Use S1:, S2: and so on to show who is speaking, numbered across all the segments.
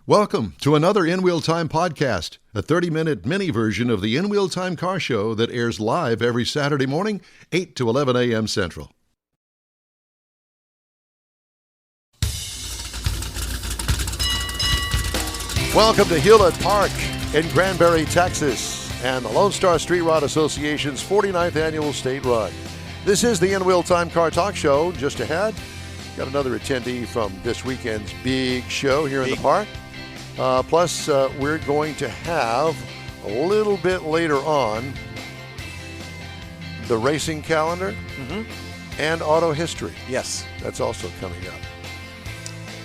S1: Welcome to another In Wheel Time podcast, a 30-minute mini version of the In Wheel Time car show that airs live every Saturday morning, 8 to 11 a.m. Central. Welcome to Hewlett Park in Granbury, Texas, and the Lone Star Street Rod Association's 49th annual state run. This is the In Wheel Time Car Talk Show. Just ahead, got another attendee from this weekend's big show here in the park. Plus, we're going to have a little bit later on the racing calendar and auto history.
S2: Yes.
S1: That's also coming up.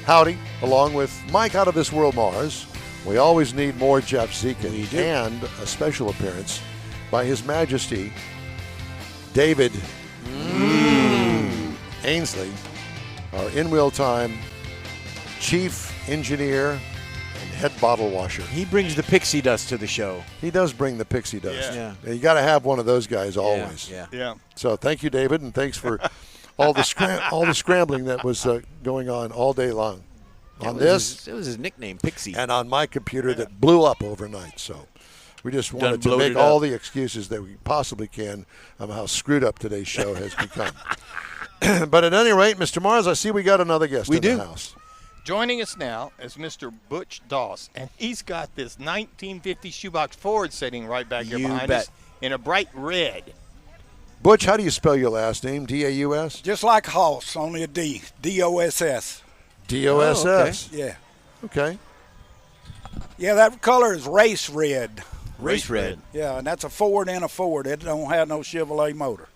S1: Howdy, along with Mike out of this world Mars. We always need more Jeff Zekin and a special appearance by His Majesty David Ainsley, our In Wheel Time chief engineer and head bottle washer.
S2: He brings the pixie dust to the show.
S1: He does bring the pixie dust.
S2: Yeah.
S1: You got to have one of those guys always.
S2: Yeah.
S1: So thank you, David, and thanks for all the scrambling that was going on all day long.
S2: It was his nickname, Pixie.
S1: And on my computer that blew up overnight. So we just wanted to make all the excuses that we possibly can of how screwed up today's show has become. But at any rate, Mr. Mars, I see we got another guest in the house.
S3: Joining us now is Mr. Butch Doss, and he's got this 1950 Shoebox Ford sitting right back here behind us in a bright red.
S1: Butch, how do you spell your last name? D-A-U-S?
S4: Just like Hoss, only a D. D-O-S-S.
S1: D-O-S-S.
S4: Yeah.
S1: Okay.
S4: Yeah, that color is race red.
S2: Race red.
S4: Yeah, and that's a Ford and a Ford. It don't have no Chevrolet motor.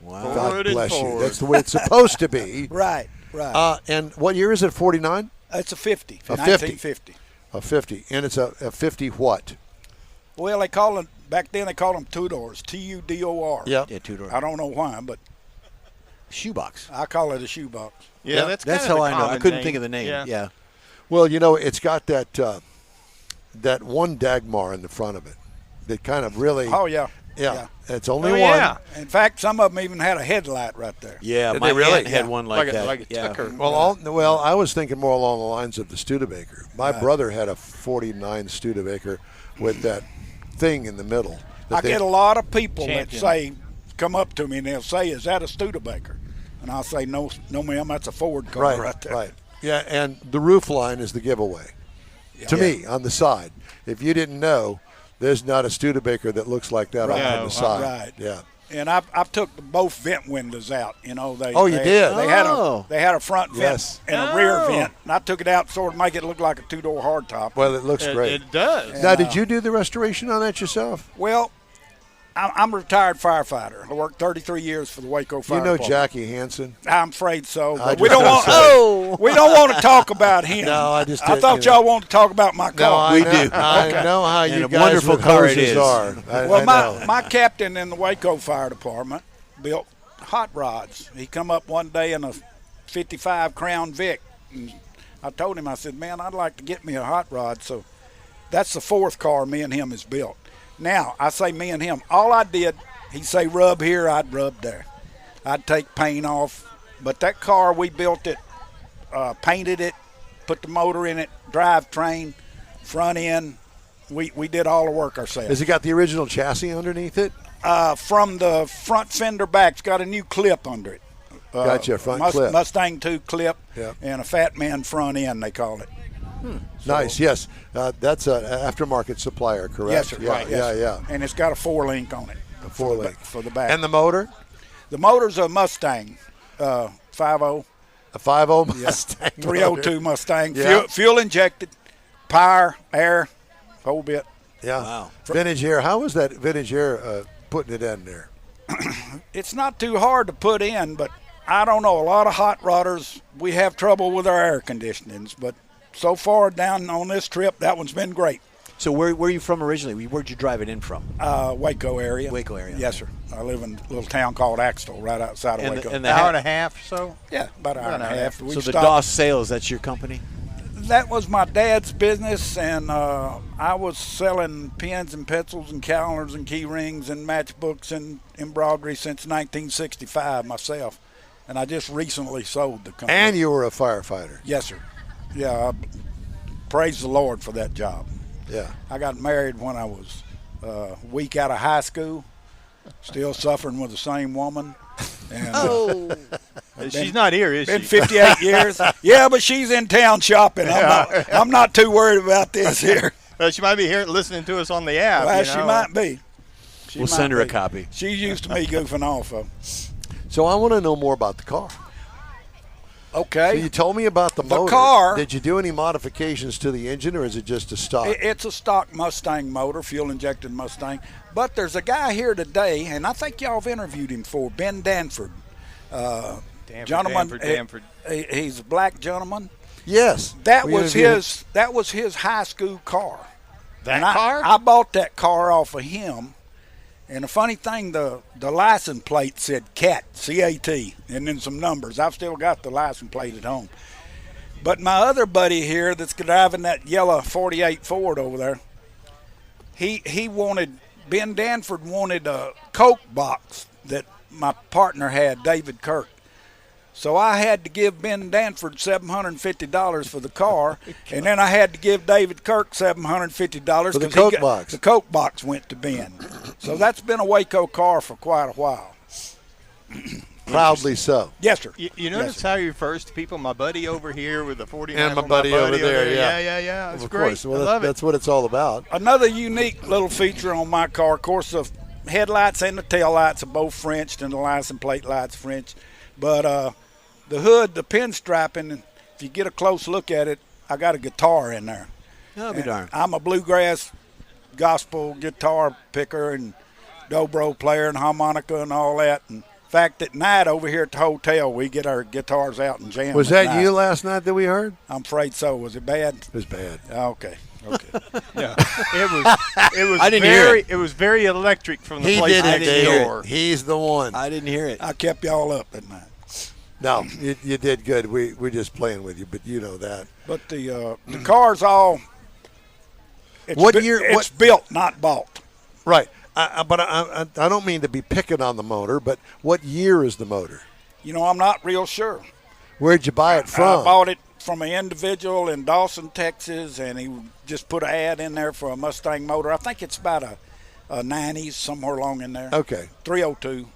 S2: Wow.
S1: God bless you. That's the way it's supposed to be.
S4: Right.
S1: And what year is it, 49?
S4: It's a 50.
S1: A
S4: 1950.
S1: A 50. And it's a 50 what?
S4: Well, back then they called them two-doors, T-U-D-O-R.
S1: Yeah.
S2: Yeah, two-door.
S4: I don't know why, but
S2: Shoebox.
S4: I call it a shoebox.
S3: Yeah,
S2: that's how I know. I couldn't think of the name. Yeah.
S1: Well, you know, it's got that one Dagmar in the front of it that kind of really.
S4: Oh, yeah.
S1: Yeah. It's only
S3: Oh,
S1: one.
S3: yeah.
S4: In fact, some of them even had a headlight right there.
S2: Yeah,
S1: Did
S2: my
S1: they really?
S2: aunt had one like that.
S3: Like a ticker.
S1: Well, I was thinking more along the lines of the Studebaker. My brother had a 49 Studebaker with that thing in the middle.
S4: I get a lot of people that come up to me and they'll say, "Is that a Studebaker?" And I'll say, "No, ma'am, that's a Ford car right there."
S1: Right. Yeah, and the roof line is the giveaway. To me, on the side. If you didn't know, there's not a Studebaker that looks like that on the side.
S4: Right.
S1: Yeah.
S4: And I've took both vent windows out. You know,
S1: did?
S4: They had a front vent and a rear vent, and I took it out sort of make it look like a two-door hardtop.
S1: Well, it looks great.
S3: It does.
S1: And, now, did you do the restoration on that yourself?
S4: Well, I'm a retired firefighter. I worked 33 years for the Waco Fire Department.
S1: Jackie Hansen?
S4: I'm afraid so.
S1: I
S4: But we don't want to talk about him.
S1: No, I
S4: thought y'all wanted to talk about my car.
S1: No, we do. I know how you guys
S2: wonderful
S1: with
S2: car it
S1: hoses
S2: is.
S1: are.
S4: Well, my captain in the Waco Fire Department built hot rods. He come up one day in a 55 Crown Vic. And I told him, I said, "Man, I'd like to get me a hot rod." So that's the fourth car me and him has built. Now, I say me and him. All I did, he'd say rub here, I'd rub there. I'd take paint off. But that car, we built it, painted it, put the motor in it, drivetrain, front end. We did all the work ourselves.
S1: Has it got the original chassis underneath it?
S4: From the front fender back, it's got a new clip under it.
S1: Gotcha, front clip.
S4: Mustang II clip,
S1: Yep.
S4: and a Fat Man front end, they call it.
S1: Nice, yes. That's an aftermarket supplier, correct?
S4: Yes, sir.
S1: Yeah,
S4: Right, yes,
S1: yeah.
S4: And it's got a 4-link on it.
S1: A 4-link.
S4: For the back.
S1: And the motor?
S4: The motor's a Mustang 5.0.
S1: A 5.0 Mustang.
S4: 302 Mustang.
S1: Yeah.
S4: Fuel injected, power, air, whole bit.
S1: Yeah.
S2: Wow.
S1: Vintage air. How was that vintage air putting it in there?
S4: It's not too hard to put in, but I don't know. A lot of hot rodders, we have trouble with our air conditionings, but so far down on this trip, that one's been great.
S2: So where are you from originally? Where'd you drive it in from?
S4: Waco area.
S2: Waco area.
S4: Yes, sir. I live in a little town called Axtell, right outside of Waco.
S3: An hour and a half or so?
S4: Yeah, about an hour and a half.
S2: So the Doss Sales, that's your company?
S4: That was my dad's business, and I was selling pens and pencils and calendars and key rings and matchbooks and embroidery since 1965 myself. And I just recently sold the company.
S1: And you were a firefighter.
S4: Yes, sir. Yeah, praise the Lord for that job.
S1: Yeah.
S4: I got married when I was a week out of high school, still suffering with the same woman. And,
S3: she's not here, is
S4: been
S3: she?
S4: 58 years. Yeah, but she's in town shopping. I'm not too worried about this here.
S3: She might be here listening to us on the app.
S4: Well, she might be.
S2: We'll send her a copy.
S4: She's used to me goofing off.
S1: So I want to know more about the car.
S4: Okay.
S1: So you told me about the motor.
S4: car.
S1: Did you do any modifications to the engine, or is it just a stock?
S4: It's a stock Mustang motor, fuel-injected Mustang. But there's a guy here today, and I think y'all have interviewed him before, Ben Danford.
S3: Danford.
S4: He's a black gentleman.
S1: Yes.
S4: That was his high school car.
S3: Car?
S4: I bought that car off of him. And the funny thing, the license plate said CAT, C-A-T, and then some numbers. I've still got the license plate at home. But my other buddy here that's driving that yellow 48 Ford over there, Ben Danford wanted a Coke box that my partner had, David Kirk. So I had to give Ben Danford $750 for the car, and then I had to give David Kirk $750
S1: for the Coke box.
S4: The Coke box went to Ben. So that's been a Waco car for quite a while.
S1: Proudly so.
S4: Yes, sir.
S3: You notice how he refers to people? My buddy over here with the 49.
S1: And my buddy over there,
S3: Yeah. That's
S1: of
S3: great.
S1: course. Well,
S3: I love
S1: that's what it's all about.
S4: Another unique little feature on my car, of course, the headlights and the taillights are both Frenched, and the license plate lights French. But the hood, the pinstriping, if you get a close look at it, I got a guitar in there.
S2: I'll be darned.
S4: I'm a bluegrass gospel guitar picker and dobro player and harmonica and all that. And in fact, at night over here at the hotel, we get our guitars out and jam.
S1: Was that you last night that we heard?
S4: I'm afraid so. Was it bad?
S1: It was bad.
S4: Okay.
S3: Yeah. It was
S2: I didn't hear it.
S3: It was very electric from the place next door.
S1: He's the one.
S2: I didn't hear it.
S4: I kept y'all up at night.
S1: No, you did good. We're just playing with you, but you know that.
S4: But the car's all. It's built, not bought.
S1: Right. But I don't mean to be picking on the motor, but what year is the motor?
S4: I'm not real sure.
S1: Where'd you buy it from?
S4: I bought it from an individual in Dawson, Texas, and he just put an ad in there for a Mustang motor. I think it's about a 90s, somewhere along in there.
S1: Okay.
S4: 302.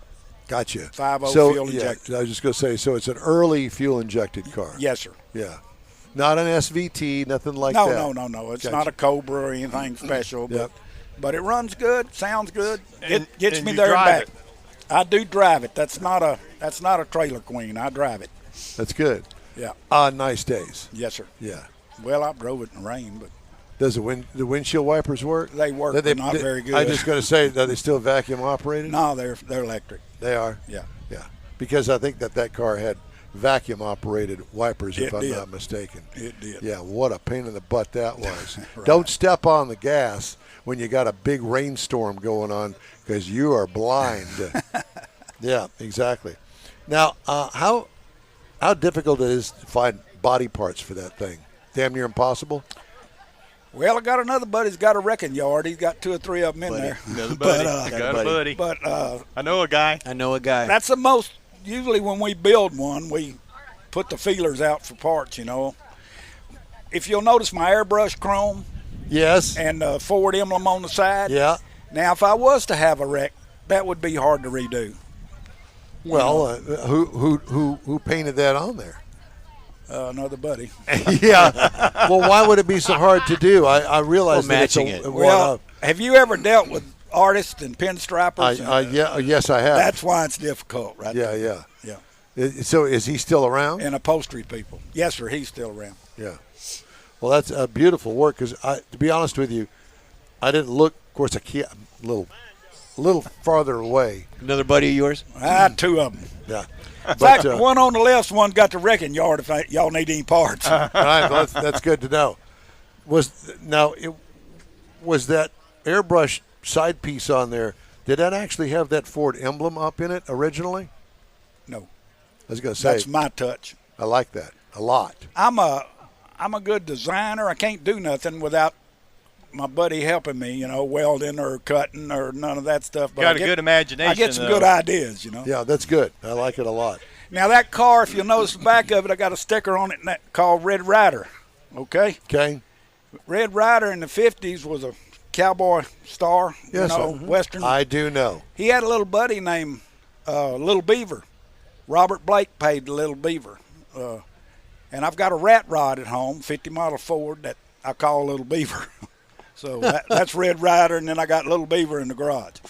S1: Gotcha.
S4: 5.0 fuel injected.
S1: I was just going to say, so it's an early fuel-injected car.
S4: Yes, sir.
S1: Yeah. Not an SVT, nothing like
S4: that.
S1: No.
S4: It's not a Cobra or anything special. But it runs good, sounds good. It gets me there and back. I do drive it. That's not a trailer queen. I drive it.
S1: That's good.
S4: Yeah.
S1: On nice days.
S4: Yes, sir.
S1: Yeah.
S4: Well, I drove it in the rain, but.
S1: Does the windshield wipers work?
S4: They work, but not very good.
S1: I was just going to say, are they still vacuum operated?
S4: No, they're electric.
S1: They are?
S4: Yeah.
S1: Yeah. Because I think that car had vacuum operated wipers, if I'm not mistaken.
S4: It did.
S1: Yeah, what a pain in the butt that was.
S4: Right.
S1: Don't step on the gas when you got a big rainstorm going on, because you are blind. Yeah, exactly. Now, how difficult it is to find body parts for that thing? Damn near impossible?
S4: Well, I got another buddy who's got a wrecking yard. He's got 2 or 3 of them in there.
S3: Another buddy. I got a buddy.
S4: But
S3: I know a guy.
S4: That's the most. Usually when we build one, we put the feelers out for parts, If you'll notice my airbrush chrome.
S1: Yes.
S4: And the Ford emblem on the side.
S1: Yeah.
S4: Now, if I was to have a wreck, that would be hard to redo.
S1: Well, who painted that on there?
S4: Another buddy.
S1: Yeah. Well, why would it be so hard to do? I realize that
S2: matching
S1: it's
S2: it.
S4: Well, have you ever dealt with artists and pinstripers?
S1: Yes, I have.
S4: That's why it's difficult, right?
S1: Yeah. So is he still around?
S4: And upholstery people. Yes, sir. He's still around.
S1: Yeah. Well, that's beautiful work. Because to be honest with you, I didn't look. Of course, I can't. A little farther away.
S2: Another buddy of yours?
S4: 2 of them.
S1: Yeah.
S4: In fact, one on the left's one got the wrecking yard if y'all need any parts.
S1: All right, well, that's good to know. Was that airbrush side piece on there, did that actually have that Ford emblem up in it originally?
S4: No.
S1: I was going to say.
S4: That's my touch.
S1: I like that a lot.
S4: I'm a good designer. I can't do nothing without my buddy helping me, welding or cutting or none of that stuff. But
S3: Got a good imagination.
S4: I get some good ideas,
S1: Yeah, that's good. I like it a lot.
S4: Now, that car, if you'll notice the back of it, I got a sticker on it called Red Rider, okay?
S1: Okay.
S4: Red Ryder in the 50s was a cowboy star,
S1: Yes,
S4: Western.
S1: I do know.
S4: He had a little buddy named Little Beaver. Robert Blake paid the Little Beaver. And I've got a rat rod at home, 50 model Ford, that I call Little Beaver. So that's Red Ryder, and then I got Little Beaver in the garage.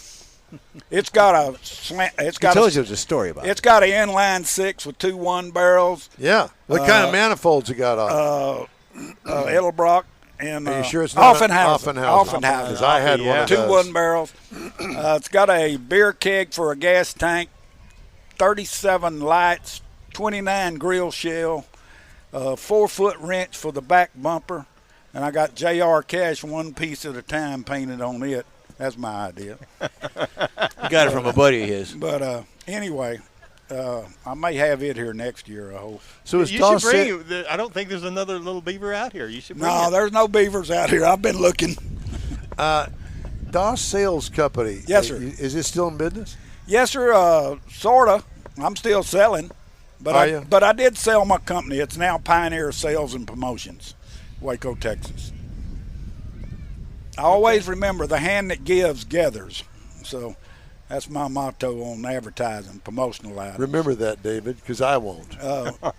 S4: It's got a slant. It's got.
S2: I told you there was a story about it.
S4: It's got an inline 6 with 2 1 barrels.
S1: Yeah. What kind of manifolds you got on?
S4: Edelbrock and
S1: Are you sure it's not
S4: Offenhausen.
S1: Because I had one of
S4: 2
S1: those.
S4: 1 barrels. It's got a beer keg for a gas tank, 37 lights, 29 grill shell, 4-foot wrench for the back bumper, and I got J.R. Cash 1 piece at a time painted on it. That's my idea.
S2: You got it from a buddy of his.
S4: But anyway, I may have it here next year, I hope.
S1: So is
S3: You
S1: Doss
S3: should bring it. I don't think there's another Little Beaver out here. You should bring
S4: No,
S3: it.
S4: there's no beavers out here. I've been looking.
S1: Doss Sales Company?
S4: Yes, sir.
S1: Is it still in business?
S4: Yes, sir. Sorta. I'm still selling, but
S1: Are you?
S4: I did sell my company. It's now Pioneer Sales and Promotions, Waco, Texas. I always remember the hand that gives gathers. So that's my motto on advertising, promotional items.
S1: Remember that, David, because I won't.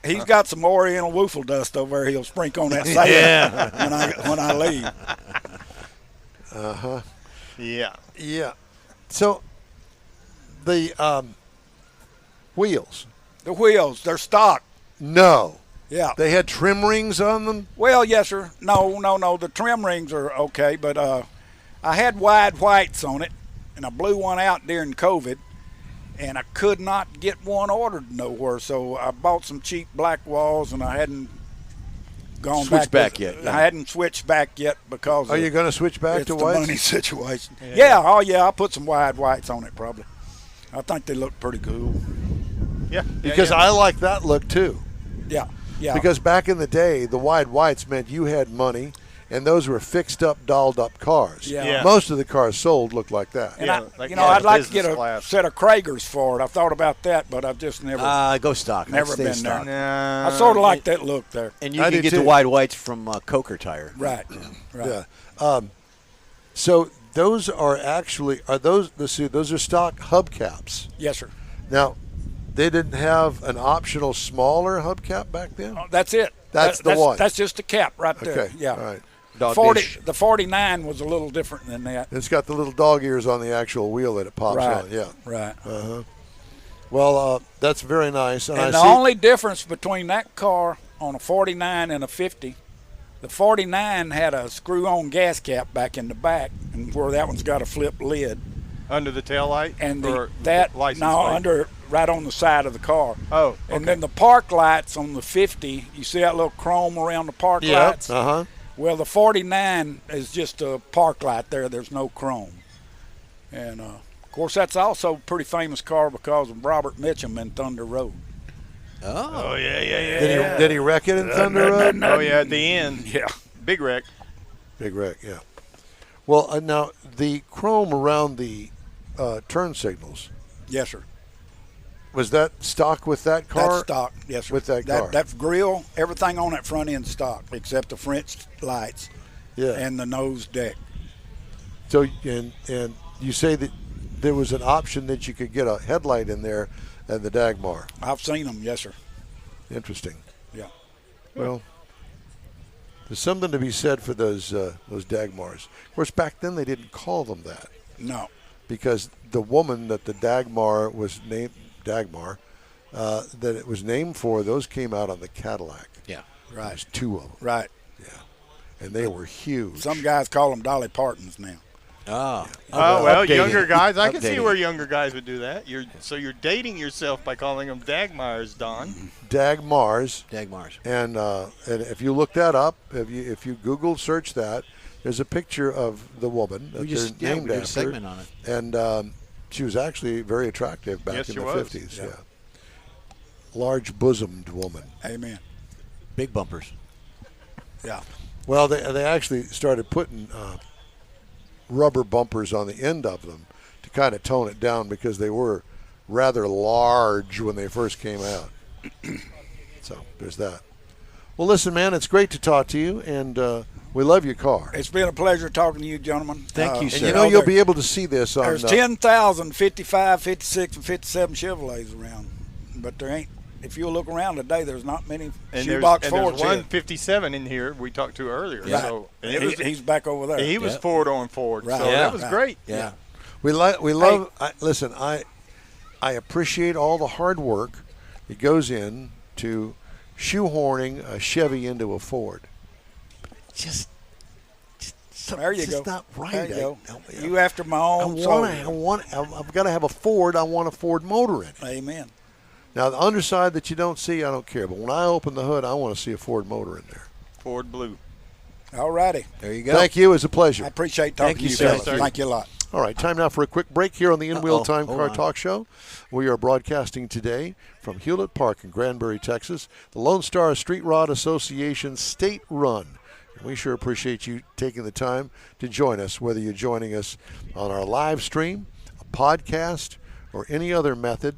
S4: He's got some Oriental woofle dust over there. He'll sprinkle on that side when I leave.
S3: Yeah.
S1: Yeah. So the wheels.
S4: The wheels, they're stock.
S1: No.
S4: Yeah.
S1: They had trim rings on them?
S4: Well, yes, sir. No. The trim rings are okay, but I had wide whites on it, and I blew one out during COVID, and I could not get one ordered nowhere. So I bought some cheap black walls, and I hadn't gone
S2: Switched
S4: back
S2: back yet.
S4: I hadn't switched back yet because
S1: Are you going to switch back
S4: it's
S1: to
S4: the
S1: whites?
S4: money situation. Yeah. Oh yeah, I'll put some wide whites on it probably. I think they look pretty cool.
S3: Yeah.
S1: Because I like that look too.
S4: Yeah. Yeah.
S1: Because back in the day, the wide whites meant you had money, and those were fixed-up, dolled-up cars.
S4: Yeah.
S3: Yeah.
S1: Most of the cars sold looked like that.
S4: And
S3: Yeah, like
S4: I'd like to get
S3: business
S4: a
S3: class.
S4: set of Kragers for it. I've thought about that, but I've just never
S2: Go stock.
S4: never
S2: I'd stay
S4: been
S2: stock.
S4: there.
S3: No.
S4: I sort of like that look there.
S2: And you
S1: I
S2: can
S1: do
S2: get
S1: too.
S2: the wide whites from Coker Tire.
S4: Right. Right.
S1: Yeah. So those are actually those are stock hubcaps.
S4: Yes, sir.
S1: Now, they didn't have an optional smaller hubcap back then.
S4: That's it.
S1: That's the one.
S4: That's just a cap right there.
S1: Okay.
S4: Yeah.
S1: All right.
S2: Dog
S4: 40.
S2: dish.
S4: The 49 was a little different than that.
S1: It's got the little dog ears on the actual wheel that it pops
S4: Right.
S1: on. Yeah.
S4: Right.
S1: Well, that's very nice. And
S4: And
S1: I
S4: the
S1: see.
S4: only difference between that car on a 49 and a 50, the 49 had a screw-on gas cap back in the back, and where that one's got a flip lid.
S3: Under the taillight?
S4: And
S3: or
S4: that
S3: license
S4: no
S3: plate?
S4: under right on the side of the car.
S3: Oh,
S4: And then the park lights on the 50, you see that little chrome around the park lights?
S1: Uh-huh.
S4: Well, the 49 is just a park light there. There's no chrome. And, of course, that's also a pretty famous car because of Robert Mitchum in Thunder Road.
S2: Oh.
S3: yeah.
S1: Did he wreck it in Thunder Road?
S3: Oh, yeah, at the end.
S4: Yeah.
S3: Big wreck.
S1: Big wreck, yeah. Well, now the chrome around the turn signals,
S4: Yes, sir.
S1: was that stock with that car?
S4: That's stock. Yes, sir.
S1: With that car.
S4: That grill, everything on that front end stock except the French lights
S1: Yeah.
S4: and the nose deck.
S1: So and you say that there was an option that you could get a headlight in there and the Dagmar.
S4: I've seen them. Yes, sir.
S1: Interesting.
S4: Yeah.
S1: Well, there's something to be said for those Dagmars. Of course, back then they didn't call them that
S4: No.
S1: because the woman that the Dagmar was named Dagmar, that it was named for, those came out on the Cadillac.
S2: Yeah.
S1: Right. There's 2 of them.
S4: Right.
S1: Yeah. And they were huge.
S4: Some guys call them Dolly Partons now.
S2: Oh.
S3: Oh, well,
S2: Updating.
S3: younger guys. I can see
S2: Updating.
S3: where younger guys would do that. So you're dating yourself by calling them Dagmars, Don.
S1: Dagmars.
S2: Dagmars.
S1: And if you look that up, if you Google search that, there's a picture of the woman that
S2: We just
S1: they're
S2: we
S1: named
S2: did a
S1: after.
S2: segment on it.
S1: And she was actually very attractive back
S3: Yes,
S1: in
S3: she
S1: the
S3: was.
S1: 50s.
S4: Yeah.
S1: Yeah. Large bosomed woman.
S4: Amen.
S2: Big bumpers.
S4: Yeah.
S1: Well, they actually started putting rubber bumpers on the end of them to kind of tone it down because they were rather large when they first came out. So there's that. Well, listen, man, it's great to talk to you, and we'll We love your car.
S4: It's been a pleasure talking to you, gentlemen.
S2: Thank you,
S1: And
S2: sir.
S1: you know you'll be able to see this on.
S4: There's 10,000 55, 56, and 57 Chevrolets around, but there ain't. If you look around today, there's not many Shoebox Fords.
S3: There's 157 in here we talked to earlier.
S4: Right.
S3: So
S4: He's back over there.
S3: He was Ford on Ford.
S4: Right.
S3: So that was great.
S2: Yeah.
S1: We love. Listen, I appreciate all the hard work that goes in to shoehorning a Chevy into a Ford.
S2: Just
S4: there you go.
S2: Not right.
S4: There you go. You after my own soul.
S1: I've got to have a Ford. I want a Ford motor in it.
S4: Amen.
S1: Now, the underside that you don't see, I don't care. But when I open the hood, I want to see a Ford motor in there.
S3: Ford Blue.
S4: All righty.
S2: There you go.
S1: Thank you. It was a pleasure.
S4: I appreciate talking to you,
S2: sir.
S4: fellas. Thank you a lot.
S1: All right, time now for a quick break here on the In-Wheel Time
S2: Hold
S1: Car
S2: on.
S1: Talk Show. We are broadcasting today from Hewlett Park in Granbury, Texas, the Lone Star Street Rod Association State Run. And we sure appreciate you taking the time to join us, whether you're joining us on our live stream, a podcast, or any other method,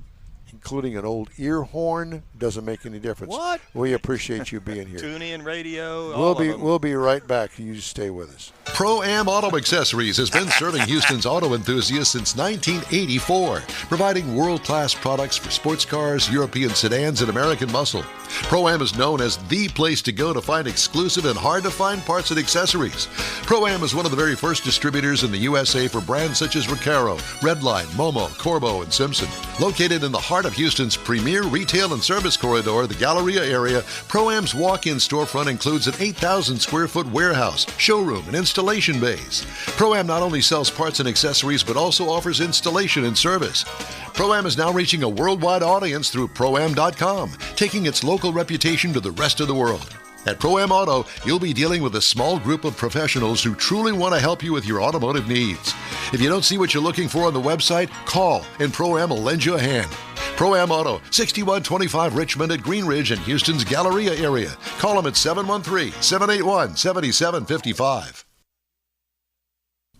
S1: including an old ear horn. Doesn't make any difference.
S3: What?
S1: We appreciate you being here.
S3: Tune in radio.
S1: We'll be right back. You just stay with us.
S5: Pro-Am Auto Accessories has been serving Houston's auto enthusiasts since 1984, providing world-class products for sports cars, European sedans, and American muscle. Pro-Am is known as the place to go to find exclusive and hard-to-find parts and accessories. Pro-Am is one of the very first distributors in the USA for brands such as Recaro, Redline, Momo, Corbo, and Simpson. Located in the heart of Houston's premier retail and service corridor, the Galleria area, Pro-Am's walk-in storefront includes an 8,000-square-foot warehouse, showroom, and installation bays. Pro-Am not only sells parts and accessories, but also offers installation and service. Pro-Am is now reaching a worldwide audience through Pro-Am.com, taking its local reputation to the rest of the world. At Pro-Am Auto, you'll be dealing with a small group of professionals who truly want to help you with your automotive needs. If you don't see what you're looking for on the website, call and Pro-Am will lend you a hand. Pro-Am Auto, 6125 Richmond at Green Ridge in Houston's Galleria area. Call them at 713-781-7755.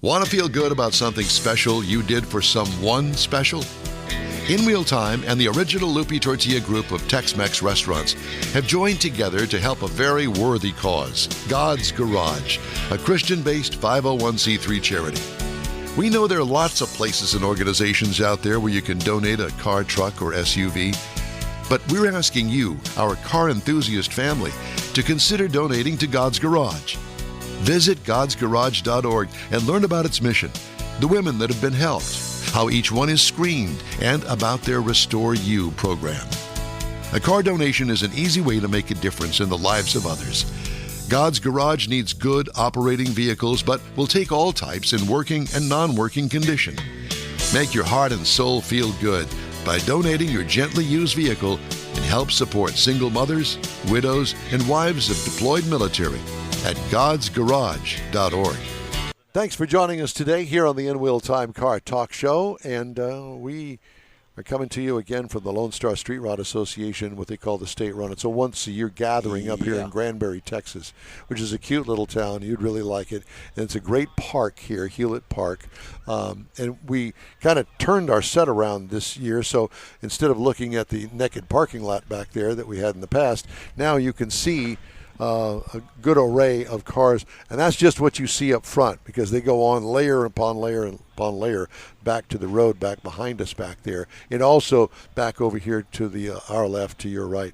S5: Want to feel good about something special you did for someone special? In-Wheel Time and the original Lupi Tortilla group of Tex-Mex restaurants have joined together to help a very worthy cause, God's Garage, a Christian-based 501c3 charity. We know there are lots of places and organizations out there where you can donate a car, truck, or SUV, but we're asking you, our car enthusiast family, to consider donating to God's Garage. Visit godsgarage.org and learn about its mission, the women that have been helped, how each one is screened, and about their Restore You program. A car donation is an easy way to make a difference in the lives of others. God's Garage needs good operating vehicles, but will take all types in working and non-working condition. Make your heart and soul feel good by donating your gently used vehicle and help support single mothers, widows, and wives of deployed military at godsgarage.org.
S1: Thanks for joining us today here on the In-Wheel Time Car Talk Show, and we are coming to you again from the Lone Star Street Rod Association, what they call the State Run. It's a once-a-year gathering up here in Granbury, Texas, which is a cute little town. You'd really like it, and it's a great park here, Hewlett Park, and we kind of turned our set around this year, so instead of looking at the naked parking lot back there that we had in the past, now you can see a good array of cars, and that's just what you see up front, because they go on layer upon layer upon layer back to the road back behind us back there, and also back over here to the our left, to your right,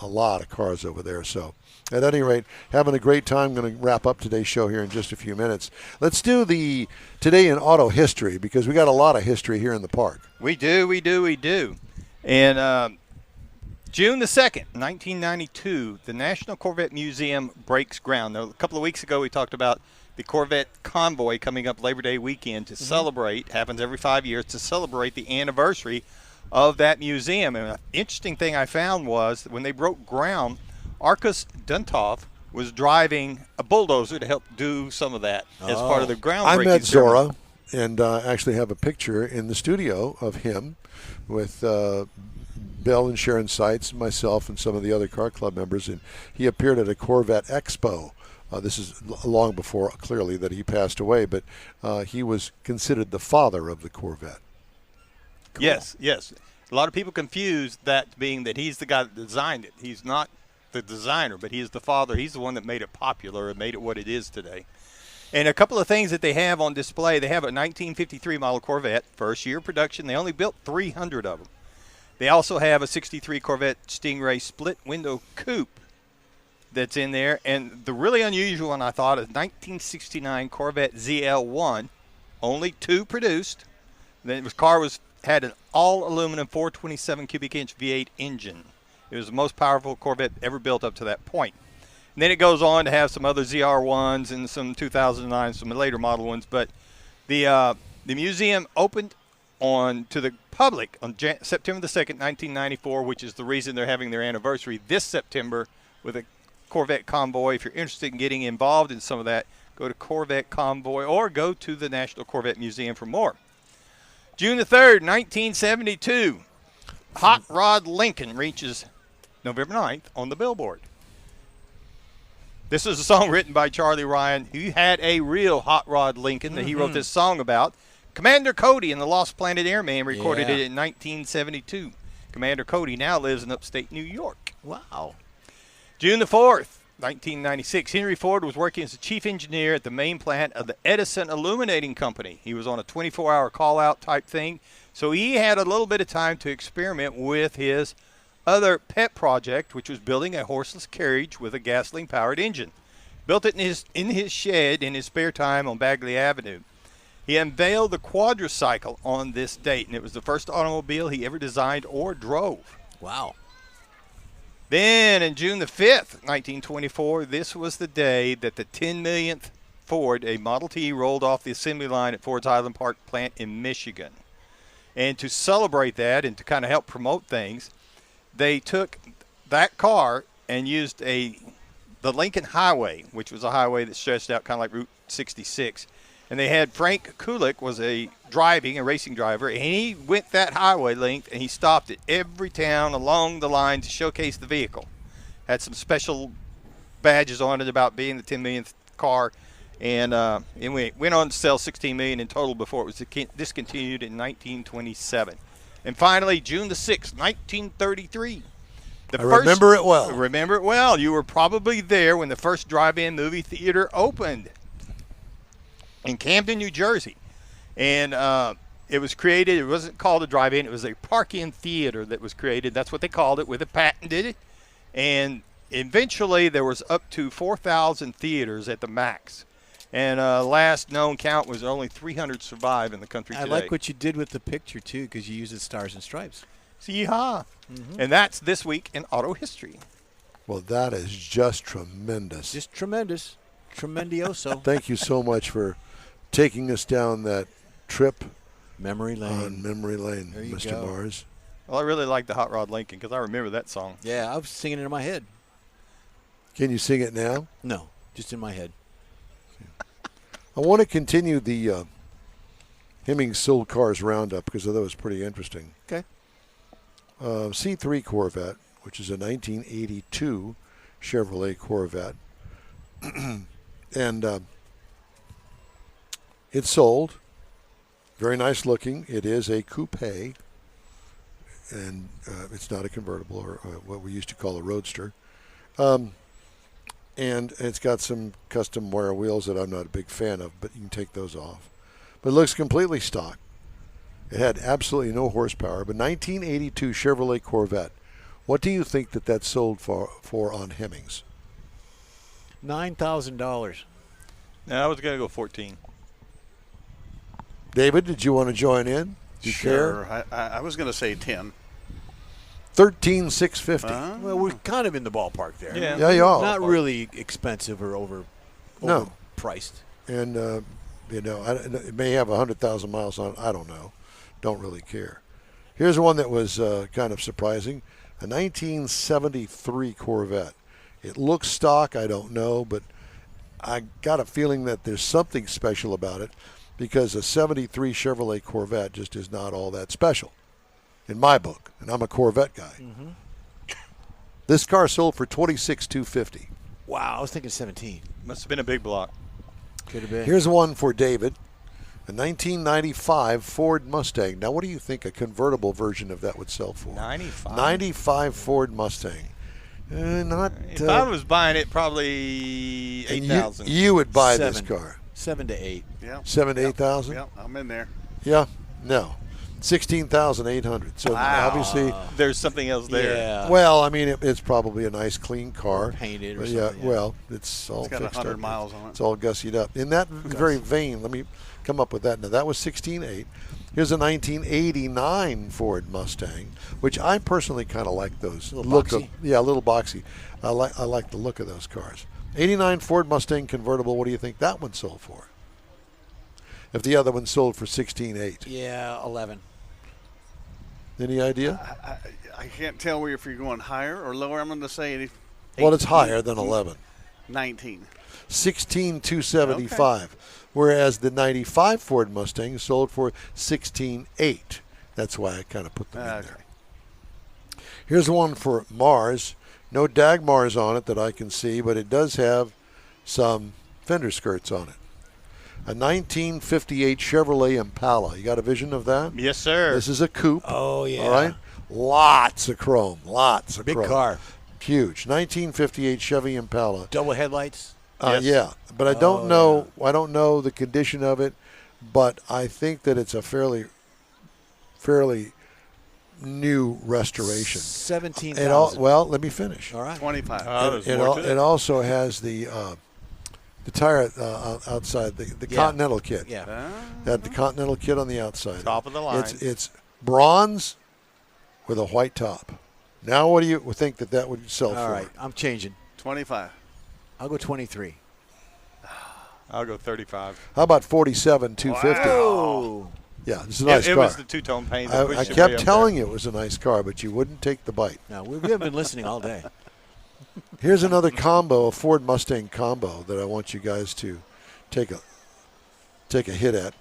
S1: a lot of cars over there. So at any rate, having a great time. Going to wrap up today's show here in just a few minutes. Let's do the Today in Auto History, because we got a lot of history here in the park.
S3: We do. And June the 2nd, 1992, the National Corvette Museum breaks ground. Now, a couple of weeks ago, we talked about the Corvette Convoy coming up Labor Day weekend to celebrate, happens every 5 years, to celebrate the anniversary of that museum. And an interesting thing I found was that when they broke ground, Arcus Duntov was driving a bulldozer to help do some of that as part of the groundbreaking.
S1: I met
S3: ceremony.
S1: Zora, and actually have a picture in the studio of him with Bell and Sharon Seitz, myself, and some of the other car club members, and he appeared at a Corvette Expo. This is long before, clearly, that he passed away, but he was considered the father of the Corvette. Cool.
S3: Yes. A lot of people confuse that being that he's the guy that designed it. He's not the designer, but he is the father. He's the one that made it popular and made it what it is today. And a couple of things that they have on display. They have a 1953 model Corvette, first year production. They only built 300 of them. They also have a 63 Corvette Stingray split window coupe that's in there. And the really unusual one, I thought, is 1969 Corvette ZL1, only 2 produced. The car had an all-aluminum 427 cubic inch V8 engine. It was the most powerful Corvette ever built up to that point. And then it goes on to have some other ZR1s and some 2009, some later model ones. But the museum opened to the public on September the 2nd, 1994, which is the reason they're having their anniversary this September with a Corvette convoy. If you're interested in getting involved in some of that, go to Corvette Convoy or go to the National Corvette Museum for more. June the 3rd, 1972, Hot Rod Lincoln reaches November 9th on the Billboard. This is a song written by Charlie Ryan, who had a real Hot Rod Lincoln that he wrote this song about. Commander Cody and the Lost Planet Airman recorded it in 1972. Commander Cody now lives in upstate New York.
S2: Wow.
S3: June the 4th, 1996, Henry Ford was working as the chief engineer at the main plant of the Edison Illuminating Company. He was on a 24-hour call-out type thing, so he had a little bit of time to experiment with his other pet project, which was building a horseless carriage with a gasoline-powered engine. Built it in his shed in his spare time on Bagley Avenue. He unveiled the quadricycle on this date, and it was the first automobile he ever designed or drove.
S2: Wow.
S3: Then, in June the 5th, 1924, this was the day that the 10 millionth Ford, a Model T, rolled off the assembly line at Ford's Highland Park plant in Michigan. And to celebrate that and to kind of help promote things, they took that car and used the Lincoln Highway, which was a highway that stretched out kind of like Route 66. And they had Frank Kulik was a racing driver, and he went that highway length, and he stopped at every town along the line to showcase the vehicle. Had some special badges on it about being the 10 millionth car, and it went on to sell 16 million in total before it was discontinued in 1927. And finally, June the 6th, 1933.
S1: Remember it well.
S3: Remember it well. You were probably there when the first drive-in movie theater opened in Camden, New Jersey. And it was created, it wasn't called a drive-in, it was a park-in theater that was created. That's what they called it, with a patented it. And eventually there was up to 4,000 theaters at the max. And last known count was only 300 survive in the country today.
S2: I like what you did with the picture, too, because you used the stars and stripes.
S3: Yeehaw. And that's this week in auto history.
S1: Well, that is just tremendous.
S2: Just tremendous. Tremendioso.
S1: Thank you so much for taking us down that trip
S2: Memory lane.
S1: on memory lane,
S2: There you
S1: Mr.
S2: go.
S1: Mars.
S3: Well, I really like the Hot Rod Lincoln because I remember that song.
S2: Yeah, I was singing it in my head.
S1: Can you sing it now?
S2: No, just in my head.
S1: I want to continue the Hemmings Sold Cars Roundup because I thought it was pretty interesting.
S2: Okay.
S1: C3 Corvette, which is a 1982 Chevrolet Corvette. And it's sold. Very nice looking. It is a coupe, and it's not a convertible or what we used to call a roadster. And it's got some custom wire wheels that I'm not a big fan of, but you can take those off. But it looks completely stock. It had absolutely no horsepower, but 1982 Chevrolet Corvette. What do you think that sold for on Hemmings?
S2: $9,000.
S3: No, I was going to go 14.
S1: David, did you want to join in? Do you
S6: Sure.
S1: care?
S6: I was going to say 10.
S1: 13,650.
S2: Well, we're kind of in the ballpark there.
S3: Yeah.
S1: Yeah, you are.
S2: Not really expensive or
S1: No.
S2: overpriced.
S1: And it may have 100,000 miles on it. I don't know. Don't really care. Here's one that was kind of surprising: a 1973 Corvette. It looks stock. I don't know, but I got a feeling that there's something special about it because a 73 Chevrolet Corvette just is not all that special in my book, and I'm a Corvette guy.
S2: Mm-hmm.
S1: This car sold for $26,250.
S2: Wow, I was thinking 17.
S3: Must have been a big block.
S2: Could have been.
S1: Here's one for David, a 1995 Ford Mustang. Now, what do you think a convertible version of that would sell for?
S3: 95.
S1: 95 Ford Mustang. Not.
S3: If I was buying it, probably
S1: and
S3: 8,000.
S1: You would buy this
S2: Seven.
S1: car.
S2: 7 to 8.
S6: Yeah.
S1: 7 to 8,000.
S6: Yeah, I'm in there.
S1: Yeah. No. 16,800. So
S6: Wow.
S1: obviously,
S3: There's something else there.
S2: Yeah.
S1: well, I mean, it's probably a nice, clean car.
S2: Painted or
S1: Yeah.
S2: something.
S1: Well, it's all
S6: It's got
S1: fixed
S6: 100
S1: up.
S6: miles on it.
S1: It's all gussied up. In that very vein, let me come up with that. Now that was 16.8. Here's a 1989 Ford Mustang, which I personally kind of like those.
S2: Little
S1: look
S2: boxy?
S1: Of, yeah, a little boxy. I like the look of those cars. 89 Ford Mustang convertible. What do you think that one sold for? If the other one sold for 16.8.
S2: Yeah, 11.
S1: Any idea?
S6: I can't tell if you're going higher or lower. I'm going to say
S1: Well, it's higher than 11.
S6: 19.
S1: 16,275. Whereas the 95 Ford Mustang sold for 16.8. That's why I kind of put them in
S6: Okay.
S1: there. Here's one for Mars. No Dagmars on it that I can see, but it does have some fender skirts on it. A 1958 Chevrolet Impala. You got a vision of that?
S3: Yes, sir.
S1: This is a coupe.
S2: Oh, yeah.
S1: All right? Lots of chrome. Lots of
S2: Big
S1: chrome.
S2: car.
S1: Huge. 1958 Chevy Impala.
S2: Double headlights.
S3: Yes.
S1: Yeah, but I don't know. I don't know the condition of it, but I think that it's a fairly new restoration.
S2: 17,000.
S1: Well, let me finish.
S2: All right.
S6: 25.
S1: It also has the tire outside the
S2: Yeah.
S1: Continental kit.
S2: Yeah.
S1: Had the Continental kit on the outside.
S3: Top of the line.
S1: It's bronze with a white top. Now, what do you think that would sell for?
S2: All right. I'm changing.
S6: 25.
S2: I'll go 23.
S3: I'll go 35.
S1: How about 47,250?
S2: Oh.
S1: Yeah, it's a nice
S3: it
S1: car.
S3: was the two-tone paint. that
S1: I
S3: pushed it way
S1: kept
S3: up
S1: telling you it was a nice car, but you wouldn't take the bite.
S2: No, we have been listening all day.
S1: Here's another combo, a Ford Mustang combo that I want you guys to take a hit at.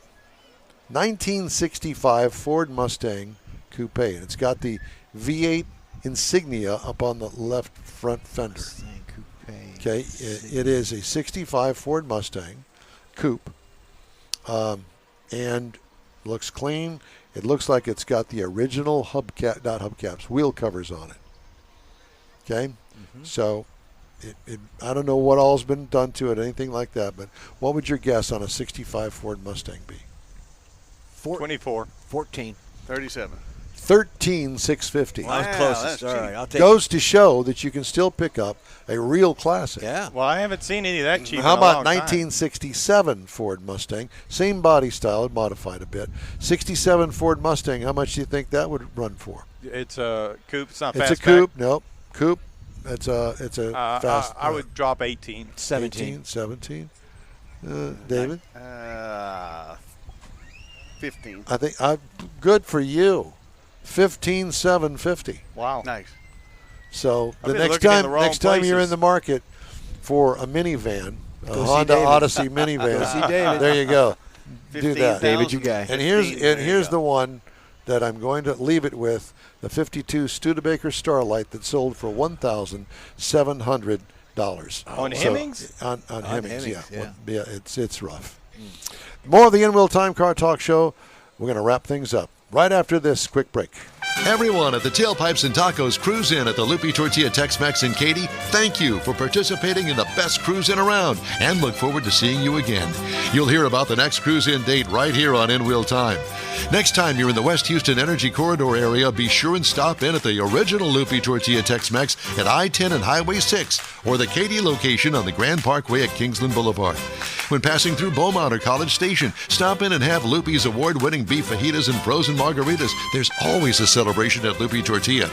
S1: 1965 Ford Mustang Coupe. And it's got the V8 insignia up on the left front fender. Okay, it is a 65 Ford Mustang Coupe, and looks clean. It looks like it's got the original wheel covers on it. Okay, so I don't know what all's been done to it, anything like that, but what would your guess on a 65 Ford Mustang be?
S3: 24.
S2: 14.
S6: 37.
S1: 13,650.
S6: Wow.
S2: I was closest.
S6: that's
S2: All
S6: cheap.
S2: right. I'll take
S1: Goes to show that you can still pick up a real classic.
S2: Yeah.
S3: Well, I haven't seen any of that cheap.
S1: How
S3: in a
S1: about
S3: long time.
S1: 1967 Ford Mustang? Same body style, modified a bit. 67 Ford Mustang, how much do you think that would run for?
S3: It's a coupe. It's not
S1: It's
S3: fast.
S1: a coupe. Nope. Coupe. It's a fast.
S3: I would drop 18.
S2: 17.
S1: 17. David?
S6: 15.
S1: I think good for you. 15,750.
S3: Wow.
S6: Nice.
S1: So
S3: I've
S1: the
S3: been
S1: next
S3: looking in
S1: time
S3: the wrong
S1: you're in
S3: places.
S1: the market for a minivan, a
S2: Go see
S1: Honda
S2: David.
S1: Odyssey minivan.
S2: Go see David.
S1: There you go. Do that.
S6: 15,000.
S2: David, you guy.
S1: And here's
S6: 15, there you go.
S1: the one that I'm going to leave it with, the 52 Studebaker Starlight that sold for $1,700.
S3: On Hemmings?
S1: On Hemmings,
S2: Hemmings,
S1: yeah. Yeah, it's rough. More of the In-Wheel Time Car Talk Show. We're going to wrap things up right after this quick break.
S5: Everyone at the Tailpipes and Tacos Cruise In at the Lupi Tortilla Tex-Mex in Katy, thank you for participating in the best cruise in around and look forward to seeing you again. You'll hear about the next cruise in date right here on In-Wheel Time. Next time you're in the West Houston Energy Corridor area, be sure and stop in at the original Lupi Tortilla Tex-Mex at I-10 and Highway 6 or the Katy location on the Grand Parkway at Kingsland Boulevard. When passing through Beaumont or College Station, stop in and have Lupi's award-winning beef fajitas and frozen margaritas. There's always a celebration at Lupi Tortilla.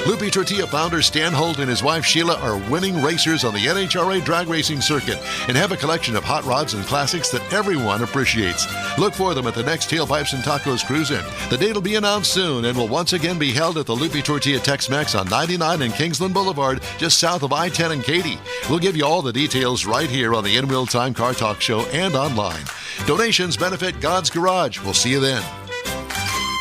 S5: Lupi Tortilla founder Stan Holt and his wife Sheila are winning racers on the NHRA drag racing circuit and have a collection of hot rods and classics that everyone appreciates. Look for them at the next Tailpipes and Tacos Cruise In. The date will be announced soon and will once again be held at the Lupi Tortilla Tex-Mex on 99 and Kingsland Boulevard, just south of I-10 and Katy. We'll give you all the details right here on the In-Wheel Time Car Talk Show and online. Donations benefit God's Garage. We'll see you then.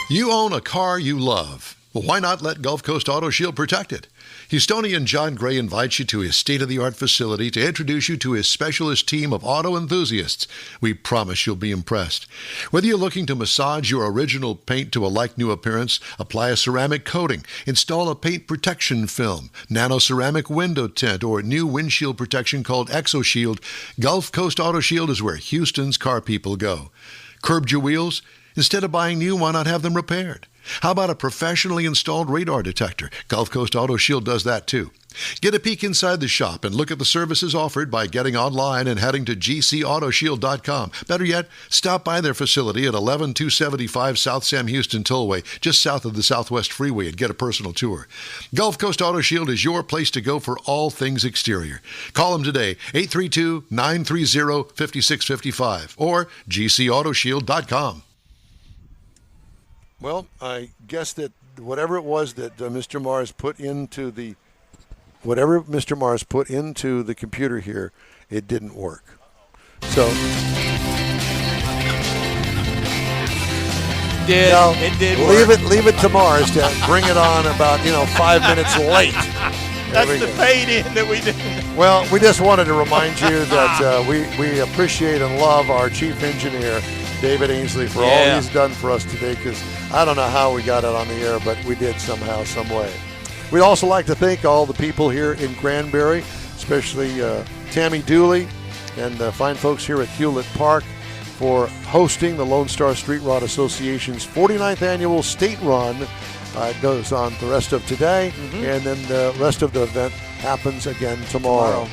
S5: You own a car you love. Well, why not let Gulf Coast Auto Shield protect it? Houstonian John Gray invites you to his state-of-the-art facility to introduce you to his specialist team of auto enthusiasts. We promise you'll be impressed. Whether you're looking to massage your original paint to a like-new appearance, apply a ceramic coating, install a paint protection film, nano-ceramic window tint, or new windshield protection called ExoShield, Gulf Coast Auto Shield is where Houston's car people go. Curbed your wheels? Instead of buying new, why not have them repaired? How about a professionally installed radar detector? Gulf Coast Auto Shield does that too. Get a peek inside the shop and look at the services offered by getting online and heading to gcautoshield.com. Better yet, stop by their facility at 11275 South Sam Houston Tollway, just south of the Southwest Freeway, and get a personal tour. Gulf Coast Auto Shield is your place to go for all things exterior. Call them today, 832-930-5655 or gcautoshield.com.
S1: Well, I guess that whatever it was that Mr. Mars put into the computer here, it didn't work. So
S2: It did work.
S1: leave it to Mars to bring it on about 5 minutes late.
S3: That's the paid in that we did.
S1: Well, we just wanted to remind you that we appreciate and love our chief engineer, David Ainsley, for all he's done for us today, because I don't know how we got it on the air, but we did somehow, some way. We'd also like to thank all the people here in Granbury, especially Tammy Dooley and the fine folks here at Hewlett Park for hosting the Lone Star Street Rod Association's 49th annual state run. It goes on the rest of today, and then the rest of the event happens again tomorrow.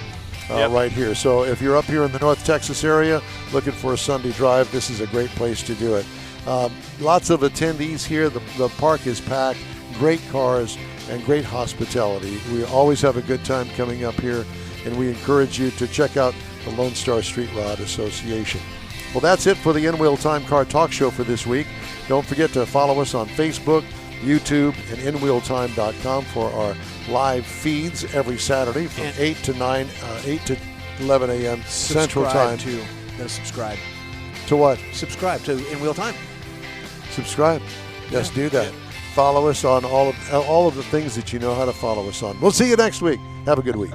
S1: Right here. So if you're up here in the North Texas area looking for a Sunday drive, this is a great place to do it. Lots of attendees here. The park is packed, great cars, and great hospitality. We always have a good time coming up here, and we encourage you to check out the Lone Star Street Rod Association. Well, that's it for the In-Wheel Time Car Talk Show for this week. Don't forget to follow us on Facebook, YouTube, and InWheelTime.com for our live feeds every Saturday from 8 to 11 a.m. Central Time.
S2: Subscribe.
S1: To what?
S2: Subscribe to In-Wheel Time.
S1: Subscribe. Yes, do that. Follow us on all of the things that you know how to follow us on. We'll see you next week. Have a good week.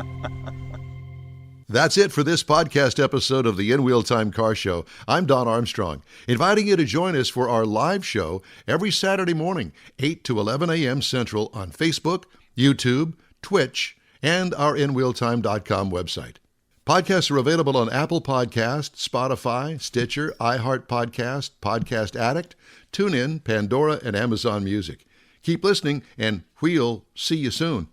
S5: That's it for this podcast episode of the In-Wheel Time Car Show. I'm Don Armstrong, inviting you to join us for our live show every Saturday morning, 8 to 11 a.m. Central on Facebook, YouTube, Twitch, and our InWheelTime.com website. Podcasts are available on Apple Podcasts, Spotify, Stitcher, iHeart Podcast, Podcast Addict, TuneIn, Pandora, and Amazon Music. Keep listening, and we'll see you soon.